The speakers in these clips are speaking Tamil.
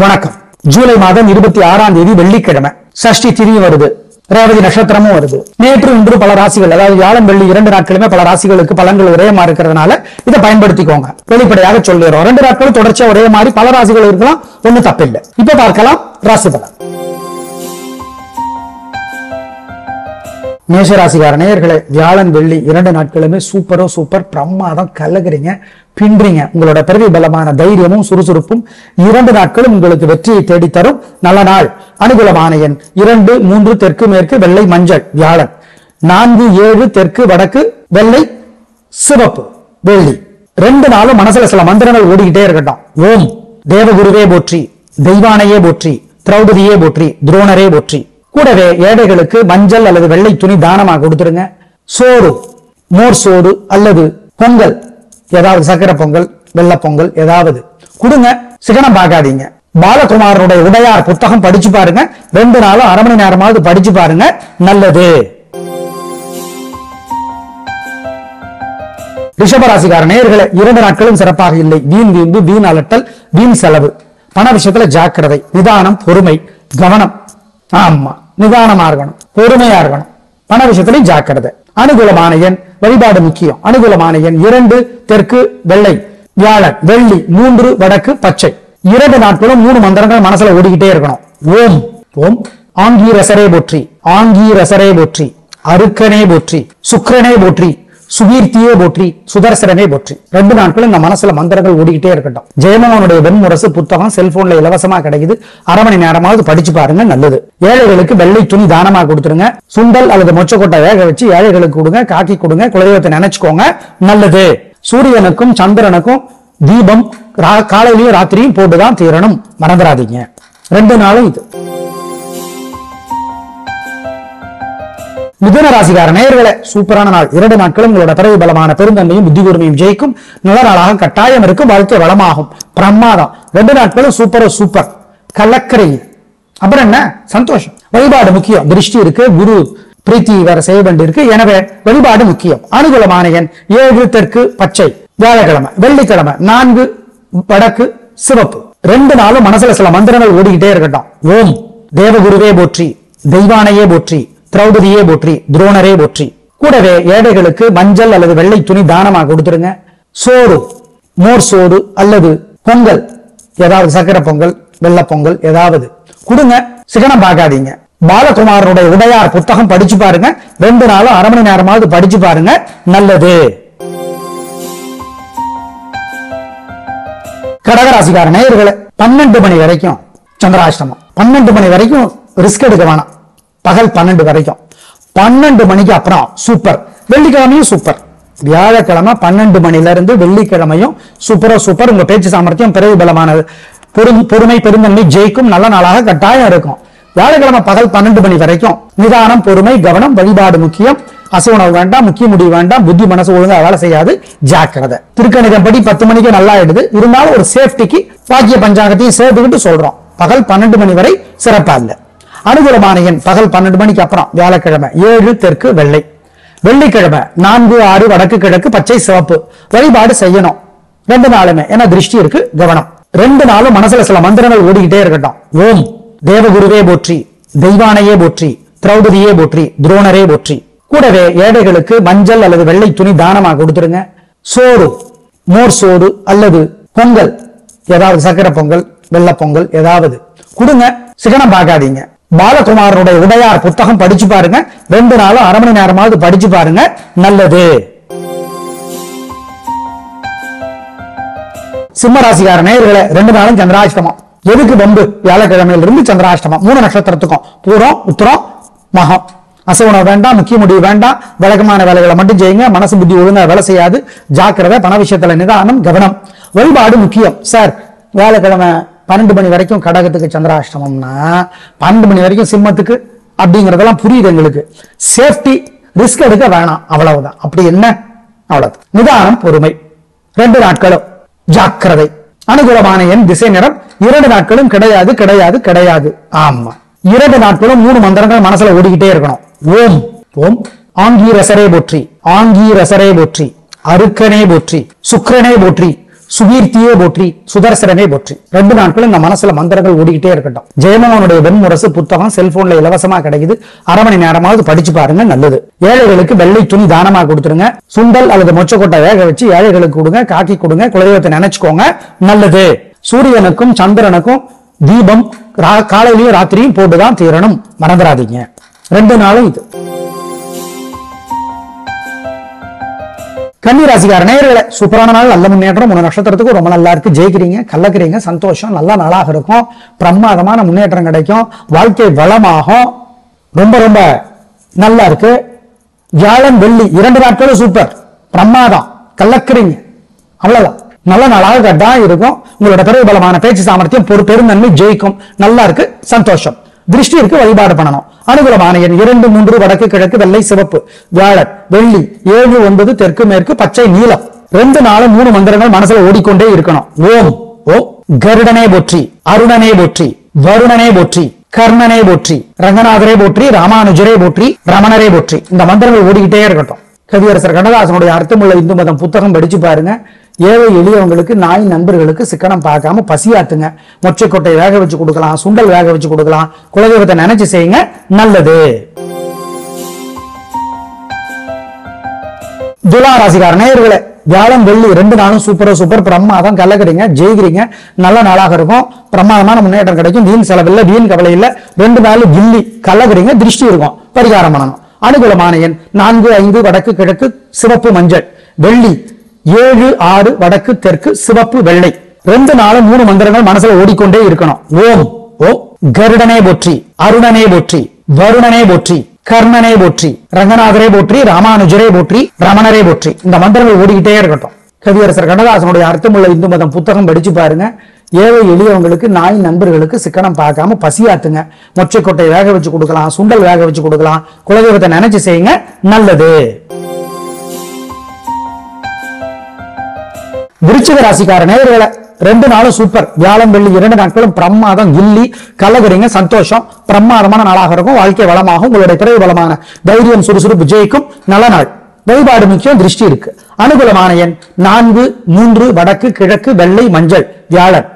வணக்கம். ஜூலை மாதம் 26ஆம் தேதி வெள்ளிக்கிழமை, சஷ்டி திதி வருது, ரேவதி நட்சத்திரமும் வருது. நேற்று இன்று பல ராசிகள், அதாவது வியாழன் வெள்ளி 2 நாட்களுமே பல ராசிகளுக்கு பலன்கள் ஒரே மாதிரி இருக்கிறதுனால இதை பயன்படுத்திக்கோங்க. வெளிப்படையாக சொல்லிடுறோம். 2 நாட்களும் தொடர்ச்சியா ஒரே மாதிரி பல ராசிகள் இருக்கலாம், ஒன்னும் தப்பில்லை. இப்ப பார்க்கலாம் ராசி பலன். மேஷராசிக்கார நேயர்களே, வியாழன் வெள்ளி 2 நாட்களுமே சூப்பர் பிரமாதம், கலகுறீங்க, பின்றீங்க. உங்களோட பிரதிபலமான தைரியமும் சுறுசுறுப்பும் 2 நாட்களும் உங்களுக்கு வெற்றியை தேடித்தரும் நல்ல நாள். அனுகூலமான எண் 2, 3 தெற்கு மேற்கு வெள்ளை மஞ்சள் வியாழன், 4, 7 தெற்கு வடக்கு வெள்ளை சிவப்பு வெள்ளி. 2 நாளும் மனசுல சில மந்திரங்கள் ஓடிக்கிட்டே இருக்கட்டும். ஓம் தேவகுருவே போற்றி, தெய்வானையே போற்றி, திரௌபதியே போற்றி, துரோணரே போற்றி. கூடவே ஏழைகளுக்கு மஞ்சள் அல்லது வெள்ளை துணி தானமாக கொடுத்துருங்க. சோறு, மோர் சோறு அல்லது பொங்கல், ஏதாவது சக்கரை பொங்கல், வெள்ளை பொங்கல் ஏதாவது கொடுங்க. சிகனம் பார்க்காதீங்க. பாலகுமாரனுடைய உடையார் புத்தகம் படிச்சு பாருங்க. 2 நாளும் அரை மணி நேரமாவது படிச்சு பாருங்க, நல்லது. ரிஷபராசிக்கார நேயர்களே, 2 நாட்களும் சிறப்பாக இல்லை. வீண் வீம்பு, வீண் அலட்டல், வீண் செலவு. பண விஷயத்துல ஜாக்கிரதை, நிதானம், பொறுமை, கவனம். ஆமா, நிதானமா இருக்கணும், பொறுமையா இருக்கணும். பண விஷயத்திலையும் ஜாக்கிரதை. அனுகூலமான எண், வழிபாடு முக்கியம். அனுகூலமான எண் 2 தெற்கு வெள்ளை வியாழன், வெள்ளி 3 வடக்கு பச்சை. 2 நாட்களும் 3 மந்திரங்கள் மனசுல ஓடிக்கிட்டே இருக்கணும். ஓம் ஓம் ஆங்கீரசரே போற்றி, ஆங்கீரசரே போற்றி, அருக்கனே போற்றி, சுக்கிரனே போற்றி, சுகீர்த்தியே போற்றி, சுதர்சனமே போற்றி. 2 நாட்களும் இந்த மனசுல மந்திரங்கள் ஓடிக்கிட்டே இருக்கட்டும். ஜெயமோகனுடைய வெண்முரசு புத்தகம் செல்போன்ல இலவசமா கிடைக்குது. அரை மணி நேரமாவது படிச்சு பாருங்க, நல்லது. ஏழைகளுக்கு வெள்ளை துணி தானமா கொடுத்துருங்க. சுண்டல் அல்லது மொச்சக்கொட்டை வேக வச்சு ஏழைகளுக்கு கொடுங்க. காக்கி கொடுங்க. குலதெய்வத்தை நினைச்சுக்கோங்க, நல்லது. சூரியனுக்கும் சந்திரனுக்கும் தீபம் காலையிலயும் ராத்திரியும் போட்டுதான் தீரணும், மறந்துடாதீங்க. 2 நாளும் இது. மிதுன ராசிக்கார நேயர்களே, சூப்பரான நாள். 2 நாட்களும் உங்களோட பிறகு பலமான பெருந்தன்மையும் புத்தி கூர்மையும் ஜெயிக்கும். நல்ல நாளாக கட்டாயம் இருக்கும். வாழ்க்கை வளமாகும். பிரமாதம். 2 நாட்களும் சூப்பர் கலக்கரை. அப்புறம் என்ன சந்தோஷம். வழிபாடு முக்கியம். திருஷ்டி இருக்கு, குரு பிரீத்தி வேற செய்ய வேண்டி இருக்கு. எனவே வழிபாடு முக்கியம். அனுகூலமான எண் 7 தெற்கு பச்சை வியாழக்கிழமை, வெள்ளிக்கிழமை 4 வடக்கு சிவப்பு. 2 நாளும் மனசுல சில மந்திரங்கள் ஓடிக்கிட்டே இருக்கட்டும். ஓம் தேவகுருவே போற்றி, தெய்வானையே போற்றி, திரௌபதியே போற்றி, துரோணரே போற்றி. கூடவே ஏழைகளுக்கு மஞ்சள் அல்லது வெள்ளை துணி தானமாக கொடுத்துருங்க. சோறு, மோர் சோறு அல்லது பொங்கல், ஏதாவது சக்கரை பொங்கல், வெள்ளை பொங்கல் ஏதாவது கொடுங்க. சிகனம் பார்க்காதீங்க. பாலகுமாரனுடைய உடையார் புத்தகம் படிச்சு பாருங்க. 2 நாளும் அரை மணி நேரமாவது படிச்சு பாருங்க, நல்லது. கடகராசிக்கார நேயர்களே, 12 மணி வரைக்கும் சந்திராஷ்டமம். 12 மணி வரைக்கும் ரிஸ்க் எடுக்க வேணாம். பகல் 12 வரைக்கும். 12 மணிக்கு அப்புறம் சூப்பர். வெள்ளிக்கிழமையும் சூப்பர். வியாழக்கிழமை 12 மணில இருந்து வெள்ளிக்கிழமையும் சூப்பர். உங்க பேச்சு சாமர்த்தியம் பிறகு பலமான பொறுமை பெருந்தன்மை ஜெயிக்கும். நல்ல நாளாக கட்டாயம் இருக்கும். வியாழக்கிழமை பகல் 12 மணி வரைக்கும் நிதானம், பொறுமை, கவனம். வழிபாடு முக்கியம். அசைவனவு வேண்டாம், முக்கிய முடிவு வேண்டாம். புத்தி மனசு ஒழுங்கா வேலை செய்யாது, ஜாக்கிரதை. திருக்கணிதம் படி 10 மணிக்கு நல்லா ஆயிடுது. இருந்தாலும் ஒரு சேஃப்டிக்கு வாக்கிய பஞ்சாங்கத்தையும் சேர்த்துக்கிட்டு சொல்றோம். பகல் 12 மணி வரை சிறப்பா இல்ல. அனுகூலமான எண் பகல் 12 மணிக்கு அப்புறம் வியாழக்கிழமை 7 தெற்கு வெள்ளை, வெள்ளிக்கிழமை 4, 6 வடக்கு கிழக்கு பச்சை சிவப்பு. வழிபாடு செய்யணும் 2 நாளுமே. ஏன்னா திருஷ்டி இருக்கு, கவனம். 2 நாளும் மனசுல சில மந்திரங்கள் ஓடிக்கிட்டே இருக்கட்டும். ஓம் தேவகுருவே போற்றி, தெய்வானையே போற்றி, திரௌபதியே போற்றி, துரோணரே போற்றி. கூடவே ஏழைகளுக்கு மஞ்சள் அல்லது வெள்ளை துணி தானமாக கொடுத்துருங்க. சோறு, மோர் சோறு அல்லது பொங்கல், ஏதாவது சக்கரை பொங்கல், வெள்ளை பொங்கல் ஏதாவது கொடுங்க. சிகனம் பார்க்காதீங்க. பாலகுமாரனுடைய உடையார் புத்தகம் படிச்சு பாருங்க. 2 நாளும் அரை மணி நேரமாவது படிச்சு பாருங்க, நல்லது. சிம்மராசிக்கார நேயர்களே, 2 நாளும் சந்திராஷ்டமம். எதுக்கு வம்பு? வியாழக்கிழமையில இருந்து சந்திராஷ்டமம். 3 நட்சத்திரத்துக்கும் பூரம், உத்திரம், மகம். அசைவனம் வேண்டாம், முக்கிய முடிவு வேண்டாம். வழக்கமான வேலைகளை மட்டும் செய்யுங்க. மனசு புத்தி ஒழுங்கா வேலை செய்யாது, ஜாக்கிரதை. பண விஷயத்துல நிதானம், கவனம். வழிபாடு முக்கியம். சார், வியாழக்கிழமை 12 மணி வரைக்கும் கடகத்துக்கு சந்திராஷ்டமம்னா 12 மணி வரைக்கும் சிம்மத்துக்கு அப்படிங்கறதெல்லாம் புரியுது எங்களுக்கு. சேஃப்டி, ரிஸ்க் எடுக்க வேணாம், அவ்வளவுதான். அப்படி என்ன? அவ்வளவு. நிதானம், பொறுமை. 2 நாட்களும் ஜாக்கிரதை. அனுகூலமான எண் திசை நிறம். 2 நாட்களும் கிடையாது. ஆமா, 2 நாட்களும் 3 மந்திரங்கள் மனசுல ஓடிக்கிட்டே இருக்கணும். ஓம் ஓம் ஆங்கீரசரே போற்றி, ஆங்கீரசரே போற்றி, அருக்கனே போற்றி, சுக்கிரனே போற்றி, சுகீர்த்தியே போற்றி, சுதர்சனமே போற்றி. 2 நாட்களும் இந்த மனசுல மந்திரங்கள் ஓடிக்கிட்டே இருக்கட்டும். ஜெயமோகனுடைய வெண்முரசு புத்தகம் செல்போன்ல இலவசமா கிடைக்குது. அரை மணி நேரமாவது படிச்சு பாருங்க, நல்லது. ஏழைகளுக்கு வெள்ளை துணி தானமா கொடுத்துருங்க. சுண்டல் அல்லது மொச்சக்கொட்டை வேக வச்சு ஏழைகளுக்கு கொடுங்க, காக்கி கொடுங்க, குலதெய்வத்தை நினைச்சுக்கோங்க, நல்லது. சூரியனுக்கும் சந்திரனுக்கும் தீபம் காலையிலயும் ராத்திரியும் போட்டுதான் தீரணும், மறந்துடாதீங்க. 2 நாளும் இது. கன்னிராசிக்கார நேயர்களே, சூப்பரான நாள், நல்ல முன்னேற்றம். 3 நட்சத்திரத்துக்கு ரொம்ப நல்லா இருக்கு. ஜெயிக்கிறீங்க, கலக்கிறீங்க, சந்தோஷம், நல்ல நாளாக இருக்கும். பிரமாதமான முன்னேற்றம் கிடைக்கும். வாழ்க்கை வளமாகும். ரொம்ப ரொம்ப நல்லா இருக்கு. வியாழன் வெள்ளி 2 நாட்களும் சூப்பர், பிரமாதம், கலக்கிறீங்க, அவ்வளவுதான். நல்ல நாளாக கட்டாயம் இருக்கும். உங்களோட பிறகு பலமான பேச்சு சாமர்த்தியம், பெருந்தன்மை ஜெயிக்கும். நல்லா இருக்கு, சந்தோஷம். திருஷ்டி இருக்கு, வழிபாடு பண்ணணும். அனுகூலமான எண் 2, 3, வடக்கு கிழக்கு, வெள்ளை சிவப்பு. வியாழன் வெள்ளி 7, 9, தெற்கு மேற்கு, பச்சை நீலம். 2 நாளும் 3 மந்திரங்கள் மனசுல ஓடிக்கொண்டே இருக்கணும். ஓம் ஓம் கருடனே போற்றி, அருணனே போற்றி, வருணனே போற்றி, கர்ணனே போற்றி, ரங்கநாதரே போற்றி, ராமானுஜரே போற்றி, ரமணரே போற்றி. இந்த மந்திரங்கள் ஓடிக்கிட்டே இருக்கட்டும். கவியரசர் கண்ணதாசனுடைய அர்த்தமுள்ள இந்து மதம் புத்தகம் படிச்சு பாருங்க. ஏழை எளியவங்களுக்கு, நாய் நண்பர்களுக்கு சிக்கனம் பார்க்காம பசியாத்துங்க. மொச்சக்கொட்டை வேக வச்சு கொடுக்கலாம், சுண்டல் வேக வச்சு கொடுக்கலாம், குலதெய்வத்தை நினைச்சு செய்யுங்க, நல்லது. துலா ராசிக்கார நேயர்களே, வியாழன் வெள்ளி 2 நாளும் சூப்பர் பிரமாதம், கலக்கிறீங்க, ஜெயிக்கிறீங்க, நல்ல நாளாக இருக்கும். பிரமாதமான முன்னேற்றம் கிடைக்கும். வீண் செலவில்லை, வீண் கவலை இல்ல. 2 நாளும் கில்லி, கலக்கிறீங்க, திருஷ்டி இருக்கும், பரிகாரம் பண்ணணும். அனுகூலமான எண் 4, 5, வடக்கு கிழக்கு, சிவப்பு மஞ்சள். வெள்ளி 7, 6, வடக்கு தெற்கு, சிவப்பு வெள்ளை. 2 நாளும் 3 மந்திரங்கள் மனசுல ஓடிக்கொண்டே இருக்கணும். ஓம் ஓம் கருடனே போற்றி, அருணனே போற்றி, வருணனே போற்றி, கர்ணனே போற்றி, ரங்கநாதரே போற்றி, ராமானுஜரே போற்றி, ரமணரே போற்றி. இந்த மந்திரங்கள் ஓடிக்கிட்டே இருக்கட்டும். கவியரசர் கண்ணதாசனுடைய அர்த்தமுள்ள இந்து மதம் புத்தகம் படிச்சு பாருங்க. ஏழை எளியவங்களுக்கு, நாய் நண்பர்களுக்கு சிக்கனம் பார்க்காம பசியாத்துங்க. மொச்சக்கொட்டை வேக வச்சு கொடுக்கலாம், சுண்டல் வேக வச்சு கொடுக்கலாம், குலதெய்வத்தை நினைச்சு செய்யுங்க, நல்லது. விருச்சிக ராசிக்கார நேயர்களே, 2 நாளும் சூப்பர். வியாழன் வெள்ளி 2 நாட்களும் பிரமாதம், கில்லி, கலகரிங்க, சந்தோஷம், பிரமாதமான நாளாக இருக்கும். வாழ்க்கை வளமாகும். உங்களுடைய பிறகு பலமான தைரியம், சுறுசுறுப்பு ஜெயிக்கும். நல்ல நாள். வழிபாடு முக்கியம், திருஷ்டி இருக்கு. அனுகூலமான எண் 4, 3, வடக்கு கிழக்கு, வெள்ளை மஞ்சள். வியாழன்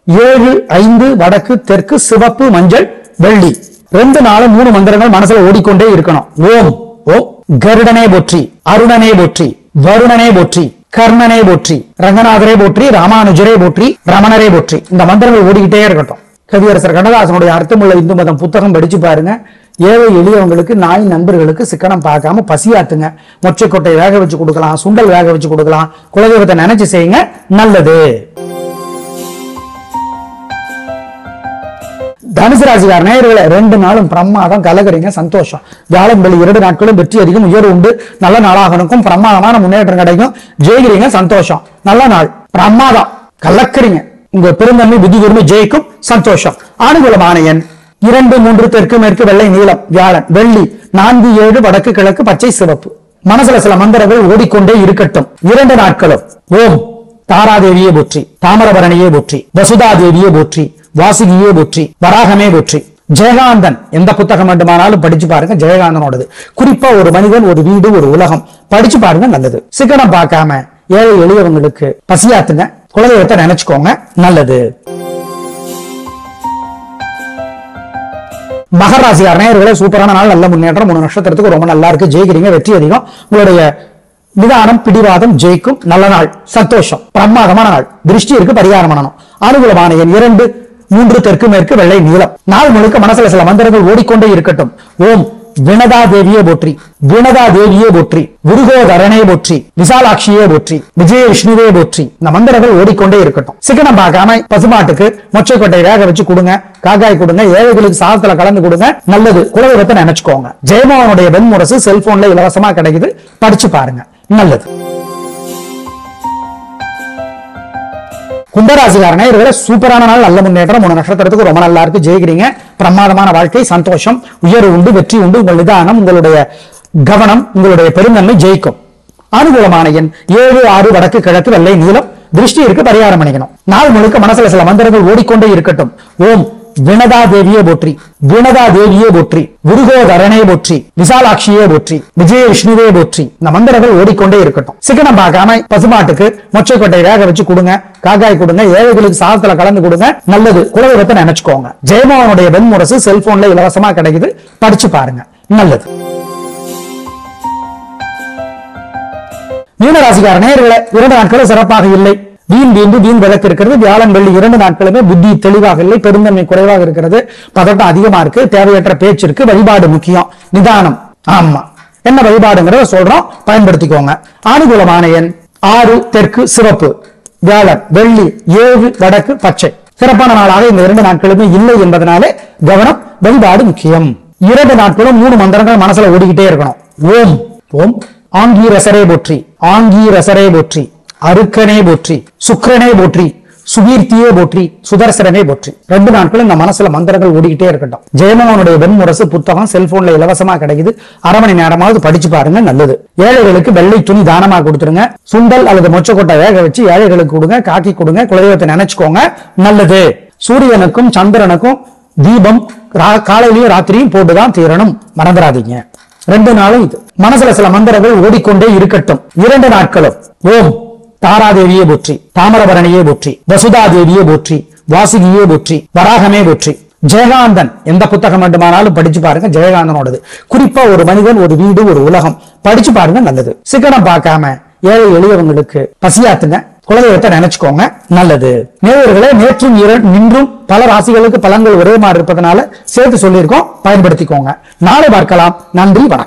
7, 5, வடக்கு தெற்கு, சிவப்பு மஞ்சள், வெள்ளி. 2 நாளும் 3 மந்திரங்கள் மனசுல ஓடிக்கொண்டே இருக்கணும். ஓம் ஓம் கருடனே போற்றி, அருணனே போற்றி, வருணனே போற்றி, கர்ணனே போற்றி, ரங்கநாதரே போற்றி, ராமானுஜரே போற்றி, ரமணரே போற்றி. இந்த மந்திரங்கள் ஓடிக்கிட்டே இருக்கட்டும். கவியரசர் கண்ணதாசனுடைய அர்த்தமுள்ள இந்து மதம் புத்தகம் படிச்சு பாருங்க. ஏழை எளியவங்களுக்கு, நாய் நண்பர்களுக்கு சிக்கனம் பார்க்காம பசியாத்துங்க. மொச்சக்கொட்டை வேக வச்சு கொடுக்கலாம், சுண்டல் வேக வச்சு கொடுக்கலாம், குலதெய்வத்தை நினைச்சு செய்யுங்க, நல்லது. தனுசு ராசிக்கார நேயர்களே, 2 நாளும் பிரமாதம், கலகரிங்க, சந்தோஷம். வியாழன் வெள்ளி 2 நாட்களும் வெற்றி அதிகம், உயர்வு உண்டு. நல்ல நாளாக இருக்கும். பிரமாதமான முன்னேற்றம் கிடைக்கும். ஜெயிக்கிறீங்க, சந்தோஷம், நல்ல நாள், பிரமாதம், கலக்கிறீங்க. உங்க பெருந்தன்மை, புத்தி கூர்மை ஜெயிக்கும், சந்தோஷம். அனுகூலமான எண் 2, 3, தெற்கு மேற்கு, வெள்ளை நீலம். வியாழன் வெள்ளி 4, 7, வடக்கு கிழக்கு, பச்சை சிவப்பு. மனசுல சில மந்திரங்கள் ஓடிக்கொண்டே இருக்கட்டும். 2 நாட்களும் ஓம் தாராதேவியே போற்றி, தாமிரபரணியே போற்றி, வசுதா தேவியே போற்றி, வாசுகியே போற்றி, வராகமே போற்றி. ஜெயகாந்தன் எந்த புத்தகம் வேண்டுமானாலும் படிச்சு பாருங்க. ஜெயகாந்தனோடது குறிப்பா ஒரு மனிதன், ஒரு வீடு, ஒரு உலகம் படிச்சு பாருங்க, நல்லது. சிக்கனம் பார்க்காம ஏழை எளியவங்களுக்கு பசியாத்துங்க. குலதெய்வத்தை நினைச்சுக்கோங்க, நல்லது. மகர ராசிக்கார நேயர்களே, சூப்பரான நாள், நல்ல முன்னேற்றம். 3 நட்சத்திரத்துக்கு ரொம்ப நல்லா இருக்கு. ஜெயிக்கிறீங்க, வெற்றி அதிகம். உங்களுடைய நிதானம், பிடிவாதம் ஜெயிக்கும். நல்ல நாள், சந்தோஷம், பிரமாதமான நாள். திருஷ்டி இருக்கு, பரிகாரம் பண்ணணும். அனுகூலமான எண் 2, 3, தெற்கு மேற்கு, வெள்ளை நீலம். நாள் முழுக்க மனசுல சில மந்திரங்கள் ஓடிக்கொண்டே இருக்கட்டும். ஓம் வினதா தேவியே போற்றி, வினதா தேவியே போற்றி, விருகோதரனே போற்றி, விசாலாட்சியே போற்றி, விஜய விஷ்ணுவே போற்றி. இந்த மந்திரங்கள் ஓடிக்கொண்டே இருக்கட்டும். சிக்கனம் பார்க்காம பசுமாட்டுக்கு மொச்சக்கொட்டை வேக வச்சு கொடுங்க, காக்காய் கொடுங்க, ஏழைகளுக்கு சாதத்துல கலந்து கொடுங்க, நல்லது. குலதெய்வத்தை நினைச்சுக்கோங்க. ஜெயமோகனுடைய வெண்முரசு செல்போன்ல இலவசமா கிடைக்குது, படிச்சு பாருங்க, நல்லது. கும்பராசிக்காரனே, இதுவரை சூப்பரான நாள், நல்ல முன்னேற்றம். 3 நட்சத்திரத்துக்கு ரொம்ப நல்லா இருக்கு. ஜெயிக்கிறீங்க, பிரமாதமான வாழ்க்கை, சந்தோஷம், உயர்வு உண்டு, வெற்றி உண்டு. உங்கள் நிதானம், உங்களுடைய கவனம், உங்களுடைய பெருந்தன்மை ஜெயிக்கும். அனுகூலமான எண் 7, 6, வடக்கு கிழக்கு, வெள்ளை நீலம். திருஷ்டி இருக்கு, பரிகாரம் பண்ணிக்கணும். நாள் முழுக்க மனசுல சில மந்திரங்கள் ஓடிக்கொண்டே இருக்கட்டும். ஓம் வினதா தேவியே போற்றி, வினதா தேவியே போற்றி, விருகோதரனே போற்றி, விசாலாட்சியே போற்றி, விஜய விஷ்ணுவே போற்றி. இந்த மந்திரங்கள் ஓடிக்கொண்டே இருக்கட்டும். சிக்கனம் பார்க்காம பசுமாட்டுக்கு மொச்சைக்கொட்டை வேக வச்சு கொடுங்க, காக்காய் கொடுங்க, ஏழைகளுக்கு சாதத்துல கலந்து கொடுங்க. நல்லது. குலதெய்வத்தை நினைச்சுக்கோங்க. ஜெயமோகனுடைய வெண்முரசு செல்போன்ல இலவசமா கிடைக்குது, படிச்சு பாருங்க. நல்லது. மீனராசிக்கார நேயர்களே, 2 நாட்களும் சிறப்பாக இல்லை. வீண் விளக்கு இருக்கிறது. வியாழன் வெள்ளி 2 நாட்களுமே புத்தி தெளிவாக இல்லை, பெருந்தன்மை குறைவாக இருக்கிறது, பதட்டம் அதிகமா இருக்கு, தேவையற்ற பேச்சு இருக்கு. வழிபாடு முக்கியம், நிதானம். ஆமா, என்ன வழிபாடுங்கிறத சொல்றோம், பயன்படுத்திக்கோங்க. அனுகூலமான எண் 6, தெற்கு சிவப்பு. வியாழன் வெள்ளி 7, வடக்கு பச்சை. சிறப்பான நாளாக இந்த 2 நாட்களுமே இல்லை என்பதனாலே கவனம், வழிபாடு முக்கியம். 2 நாட்களும் 3 மந்திரங்கள் மனசுல ஓடிக்கிட்டே இருக்கணும். ஓம் ஓம் ஆங்கீரசரே போற்றி, ஆங்கீரசரே போற்றி, அருக்கனே போற்றி, சுக்கிரனே போற்றி, சுகீர்த்தியே போற்றி, சுதர்சனே போற்றி. 2 நாட்களும் இந்த மனசுல மந்திரங்கள் ஓடிக்கிட்டே இருக்கட்டும். ஜெயமோகனுடைய வெண்முரசு புத்தகம் செல்போன்ல இலவசமா கிடைக்குது. அரை மணி நேரமாவது படிச்சு பாருங்க. நல்லது. ஏழைகளுக்கு வெள்ளை துணி தானமா கொடுத்துருங்க. சுண்டல் அல்லது மொச்சக்கொட்டை வேக வச்சு ஏழைகளுக்கு கொடுங்க, காக்கி கொடுங்க. குலதெய்வத்தை நினைச்சுக்கோங்க. நல்லது. சூரியனுக்கும் சந்திரனுக்கும் தீபம் காலையிலயும் ராத்திரியும் போட்டுதான் தீரணும், மறந்துடாதீங்க. 2 நாளும் இது மனசுல சில மந்திரங்கள் ஓடிக்கொண்டே இருக்கட்டும். 2 நாட்களும் ஓம் தாராதேவியே போற்றி, தாமரபரணியே போற்றி, வசுதா தேவியே போற்றி, வாசுகியே போற்றி, வராகமே போற்றி. ஜெயகாந்தன் எந்த புத்தகம் வேண்டுமானாலும் படிச்சு பாருங்க. ஜெயகாந்தனோடது. குறிப்பா ஒரு மனிதன், ஒரு வீடு, ஒரு உலகம் படிச்சு பாருங்க. நல்லது. சிக்கனம் பார்க்காம ஏழை எளியவங்களுக்கு பசியாத்துங்க. குலதெய்வத்தை நினைச்சுக்கோங்க. நல்லது. நேயர்களே, நேற்றும் நின்றும் பல ராசிகளுக்கு பலன்கள் ஒரே மாதிரி இருப்பதனால சேர்த்து சொல்லியிருக்கோம், பயன்படுத்திக்கோங்க. நாளை பார்க்கலாம். நன்றி, வணக்கம்.